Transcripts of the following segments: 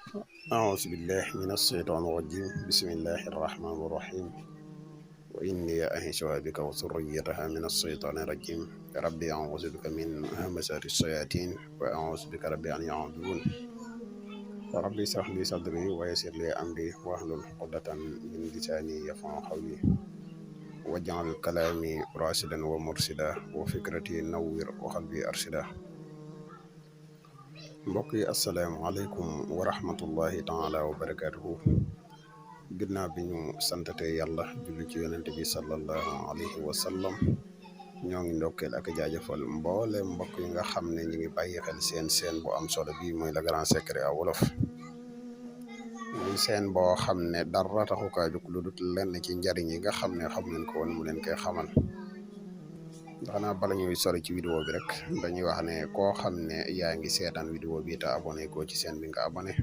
أعوذ بالله من الشيطان الرجيم بسم الله الرحمن الرحيم وإني أعيذها بك وذريتها من الشيطان الرجيم ربي أعوذ بك من همزات الشياطين وأعوذ بك ربي أن يعبدون ربي اشرح لي صدري ويسر لي أمري واحلل عقدة من لساني يفقهوا قولي واجعل كلامي راشدا ومرشدا وفكرتي نور وقلبي أرشدا. mbokk yi asalaamaaleykum wa rahmatullahi taala wa barakaatuhu. ginnaaw bi ñu santate yàlla julli ci yonente bi sallallahu alayhi wa sallam ñoo ngi ndokkeel ak jaajëfal mboole mbokk yi nga xam ne ñu ngi bàyyi xel seen bu am solo bi mooy Le Grand Secret à Wolof. muy seen boo xam ne dara taxu kaa jóg lu dul lenn ci njariñ yi nga xam ne xam leen ko woon mu leen koy xamal. xanaa bala ñuy sori ci vidéo bi rek dañuy wax ne koo xam ne yaa ngi seetaan vidéo bi te abonné ko ci seen bi nga abonné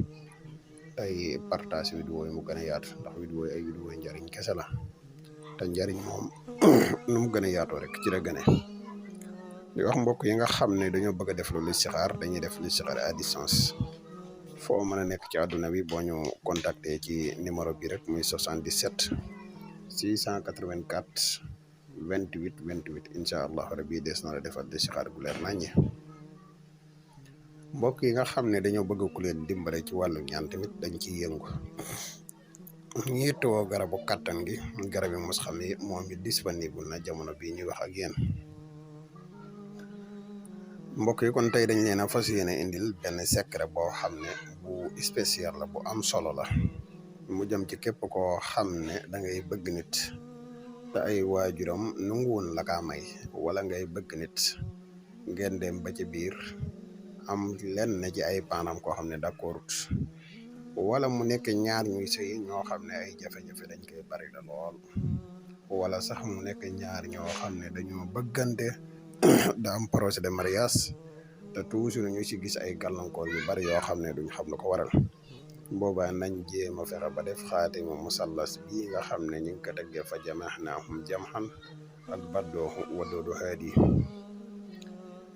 tey partage vidéo yi mu gën a yaatu ndax vidéo yi ay vidéo yi njariñ kese la te njariñ moom nu mu gën a yaatoo rek ci la gëne. di wax mbokk yi nga xam ne dañoo bëgg a def lu listixaar dañuy def listixaar à distance foo mën a nekk ci àdduna bi boo ñu contacter ci numéro bi rek muy 77 684 28 28 incha allah rabbi des na la defal listixaar gu leer naññi. mbokk yi nga xam ne dañoo bëgg ku leen dimbale ci wàllu ñaan tamit dañ ciy yëngu ñi yittewoo garabu kàttan gi garab yi mos xam ne moom it disponible na jamono bii ñuy wax ak yéen. mbokk yi kon tey dañ leen a fas yéene indil benn secret boo xam ne bu spécial la bu am solo la mu jëm ci képp koo xam ne da ngay bëgg nit te ay waajuram nanguwoon la kaa may wala ngay bëgg nit ngeen dem ba ci biir am lenn ci ay paanam koo xam ne d'accordut wala mu nekk ñaar ñuy sëy ñoo xam ne ay jafe-jafe dañ koy bari la lool wala sax mu nekk ñaar ñoo xam ne dañoo bëggante da am projet de mariage te toujours ñu ci gis ay gàllankoor yu bari yoo xam ne duñ xam lu ko waral. boobaa nañ jéem a fexe ba def xaatimu musallas bii nga xam ne ñu ngi ko teggee fa jamaxnaahum jamxan ak baddoohu wadoodu haadi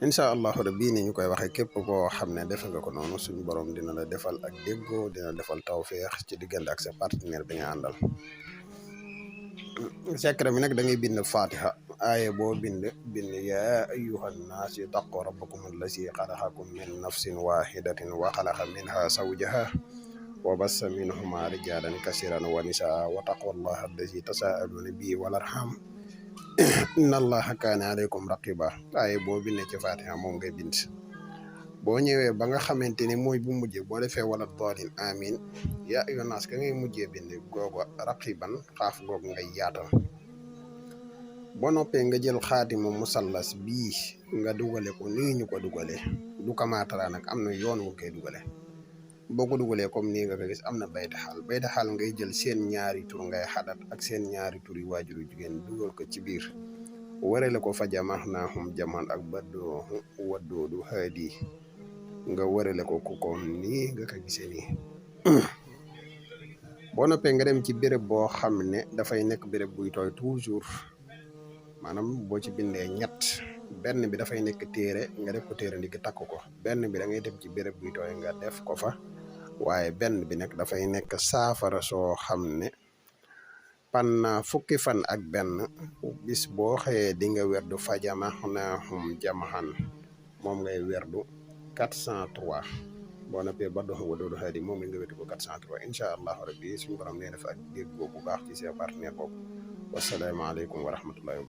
incha allahu rabbi ni ñu koy waxee képp koo xam ne defe nga ko noonu suñu borom dina la defal ak déggoo dina defal tawféex ci diggante ak sa partenaire bi nga àndal. secret bi nag da ngay bind fatiha aaye boo bind yaa ayyuhan naas ittaqu rabbakum allazi xalaqakum min nafsin wahidatin wa xalaqa minha zawjaha wa bassa minhuma rijalan kasiran wa nisaa wa taqwallaha allazi tasaaluna bihi wal arham inna allaha kaana aleykum raqiba aaye boo bindee ci fatiha moom ngay bind. boo ñëwee ba nga xamante ni mooy bu mujjee boo defee wala doolin amin yaa ayyuhan naas ka ngay mujjee bind googu raqiban xaaf googu ngay yaatal. boo noppee nga jël xaatimu musallas bii nga dugale ko nii ñu ko dugale du kamaatara nag am na yoon wu koy dugale. boo ko dugalee comme nii nga ko gis am na bayta xaal ngay jël seen ñaari tur ngay xadat ak seen ñaari tur yi waajuru jigéen dugal ko ci biir warale ko fa jamaxnaahum jaman ak baddoohu waddoodu haadi nga warale ko ku ko nii nga ko gisee nii. boo noppee nga dem ci béréb boo xam ne dafay nekk béréb buy tooy toujours maanaam boo ci bindee ñett benn bi dafay nekk téere nga def ko téere ndigg takk ko benn bi da ngay dem ci béréb buy tooy nga def ko fa waaye benn bi nag dafay nekk saafara soo xam ne panna fukki fan ak benn bis boo xëyee di nga werdu fa jamaxnaahum jamxan moom ngay werdu 403 boo noppee ba dox wa doodu haadi moom nga wetu ko 403 incha allahu rabbi suñu borom nee def ak déggoo bu baax ci seen partenaire boobu wasalaamaaleykum wa rahmatullahi